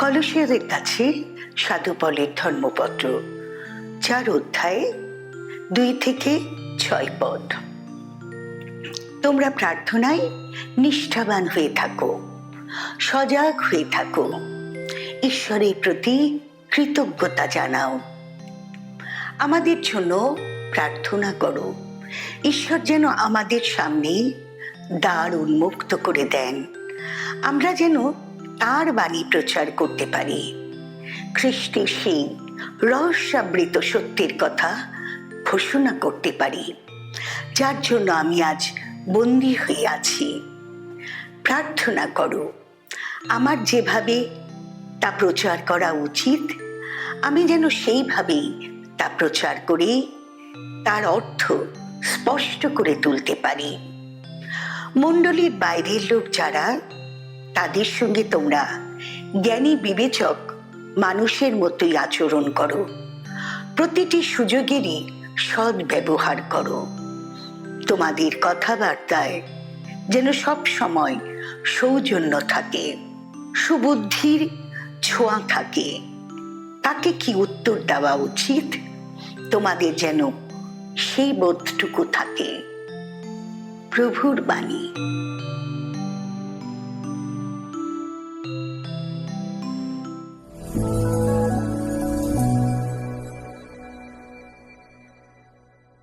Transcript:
কলসীয়দের কাছে সাধু পলের ধর্মপত্র, 4 অধ্যায় 2 থেকে 6 পদ। তোমরা প্রার্থনায় নিষ্ঠাবান হয়ে থাকো, সজাগ হয়ে থাকো, ঈশ্বরের প্রতি কৃতজ্ঞতা জানাও। আমাদের জন্য প্রার্থনা করো, ঈশ্বর যেন আমাদের সামনে দ্বার উন্মুক্ত করে দেন, আমরা যেন তার বাণী প্রচার করতে পারি, খ্রিস্টের সেই রহস্যাবৃত সত্যের কথা ঘোষণা করতে পারি, যার জন্য আমি আজ বন্দী হয়ে আছি। প্রার্থনা করো, আমার যেভাবে তা প্রচার করা উচিত আমি যেন সেইভাবেই তা প্রচার করে তার অর্থ স্পষ্ট করে তুলতে পারি। মণ্ডলীর বাইরের লোক যারা, তাদের সঙ্গে তোমরা জ্ঞানী বিবেচক মানুষের মতোই আচরণ করো, প্রতিটি সুযোগেরই সৎ ব্যবহার করো। তোমাদের কথাবার্তায় যেন সব সময় সৌজন্য থাকে, সুবুদ্ধির ছোঁয়া থাকে। তাকে কি উত্তর দেওয়া উচিত তোমাদের যেন সেই বোধটুকু থাকে। প্রভুর বাণী।